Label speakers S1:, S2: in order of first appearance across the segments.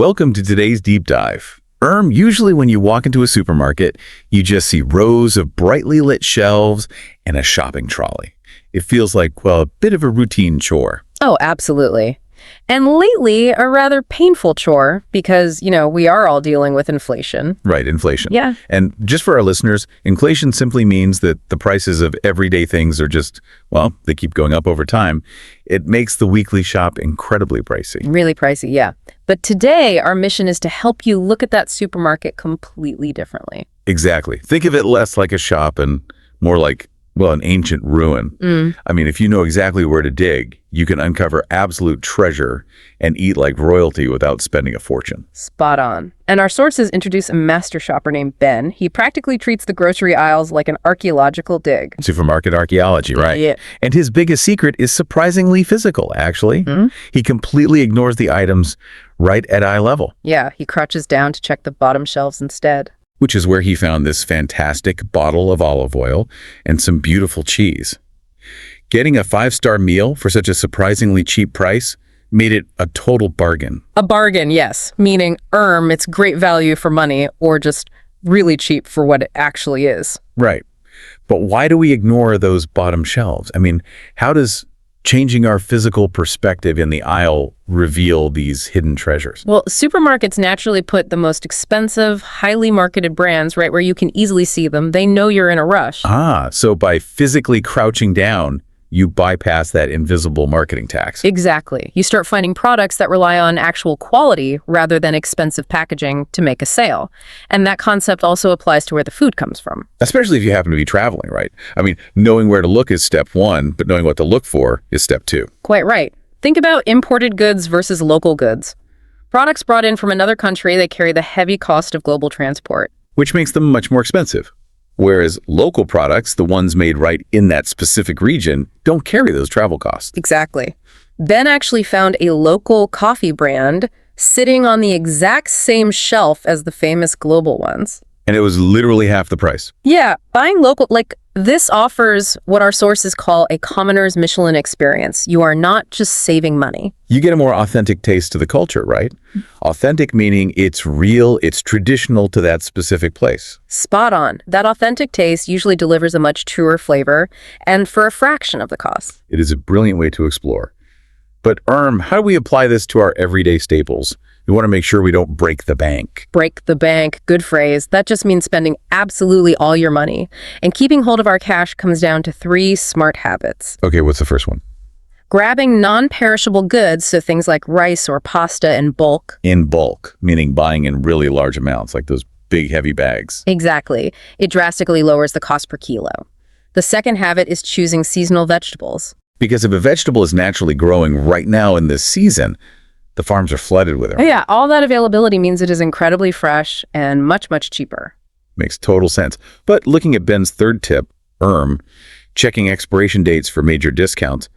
S1: Welcome to today's deep dive. Usually when you walk into a supermarket, you just see rows of brightly lit shelves and a shopping trolley. It feels like, well, a bit of a routine chore.
S2: Oh, absolutely. And lately, a rather painful chore because, we are all dealing with inflation.
S1: Right, inflation.
S2: Yeah.
S1: And just for our listeners, inflation simply means that the prices of everyday things are just, well, they keep going up over time. It makes the weekly shop incredibly pricey.
S2: Really pricey, yeah. But today, our mission is to help you look at that supermarket completely differently.
S1: Exactly. Think of it less like a shop and more like, well, an ancient ruin. I mean, if you know exactly where to dig, you can uncover absolute treasure and eat like royalty without spending a fortune.
S2: Spot on. And our sources introduce a master shopper named Ben. He practically treats the grocery aisles like an archaeological dig.
S1: Supermarket archaeology, right?
S2: Yeah.
S1: And his biggest secret is surprisingly physical, actually. He completely ignores the items right at eye level.
S2: Yeah, he crouches down to check the bottom shelves instead.
S1: Which is where he found this fantastic bottle of olive oil and some beautiful cheese. Getting a 5-star meal for such a surprisingly cheap price made it a total bargain.
S2: A bargain, yes, meaning it's great value for money or just really cheap for what it actually is.
S1: Right. But why do we ignore those bottom shelves? I mean, how does changing our physical perspective in the aisle reveal these hidden treasures?
S2: Well, supermarkets naturally put the most expensive, highly marketed brands right where you can easily see them. They know you're in a rush.
S1: So by physically crouching down, you bypass that invisible marketing tax.
S2: Exactly. You start finding products that rely on actual quality rather than expensive packaging to make a sale. And that concept also applies to where the food comes from.
S1: Especially if you happen to be traveling, right? I mean, knowing where to look is step 1, but knowing what to look for is step 2.
S2: Quite right. Think about imported goods versus local goods. Products brought in from another country, they carry the heavy cost of global transport.
S1: Which makes them much more expensive. Whereas local products, the ones made right in that specific region, don't carry those travel costs.
S2: Exactly. Ben actually found a local coffee brand sitting on the exact same shelf as the famous global ones.
S1: And it was literally half the price.
S2: Yeah, buying local, this offers what our sources call a commoner's Michelin experience. You are not just saving money.
S1: You get a more authentic taste to the culture, right? Authentic meaning it's real, it's traditional to that specific place.
S2: Spot on. That authentic taste usually delivers a much truer flavor and for a fraction of the cost.
S1: It is a brilliant way to explore. But how do we apply this to our everyday staples? We want to make sure we don't break the bank.
S2: Break the bank, good phrase. That just means spending absolutely all your money. And keeping hold of our cash comes down to 3 smart habits.
S1: Okay, what's the first one?
S2: Grabbing non-perishable goods, so things like rice or pasta in bulk.
S1: In bulk, meaning buying in really large amounts, like those big heavy bags.
S2: Exactly. It drastically lowers the cost per kilo. The second habit is choosing seasonal vegetables.
S1: Because if a vegetable is naturally growing right now in this season, the farms are flooded with it.
S2: Yeah, all that availability means it is incredibly fresh and much, much cheaper.
S1: Makes total sense. But looking at Ben's third tip, checking expiration dates for major discounts,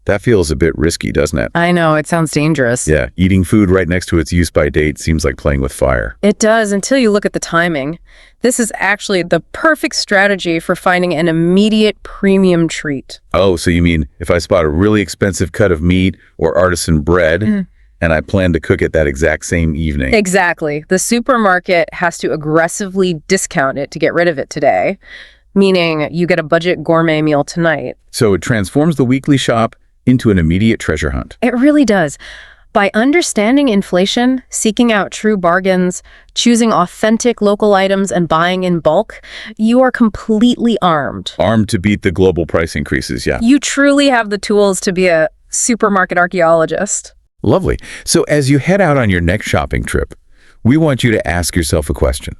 S1: that feels a bit risky, doesn't it?
S2: I know, it sounds dangerous.
S1: Yeah, eating food right next to its use-by date seems like playing with fire.
S2: It does, until you look at the timing. This is actually the perfect strategy for finding an immediate premium treat.
S1: Oh, so you mean if I spot a really expensive cut of meat or artisan bread, and I plan to cook it that exact same evening?
S2: Exactly. The supermarket has to aggressively discount it to get rid of it today, meaning you get a budget gourmet meal tonight.
S1: So it transforms the weekly shop into an immediate treasure hunt.
S2: It really does. By understanding inflation, seeking out true bargains, choosing authentic local items, and buying in bulk, you are completely armed.
S1: Armed to beat the global price increases, yeah.
S2: You truly have the tools to be a supermarket archaeologist.
S1: Lovely. So as you head out on your next shopping trip, we want you to ask yourself a question.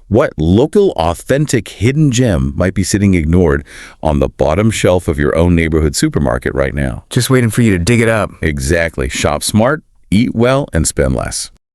S1: What local, authentic, hidden gem might be sitting ignored on the bottom shelf of your own neighborhood supermarket right now?
S3: Just waiting for you to dig it up.
S1: Exactly. Shop smart, eat well, and spend less.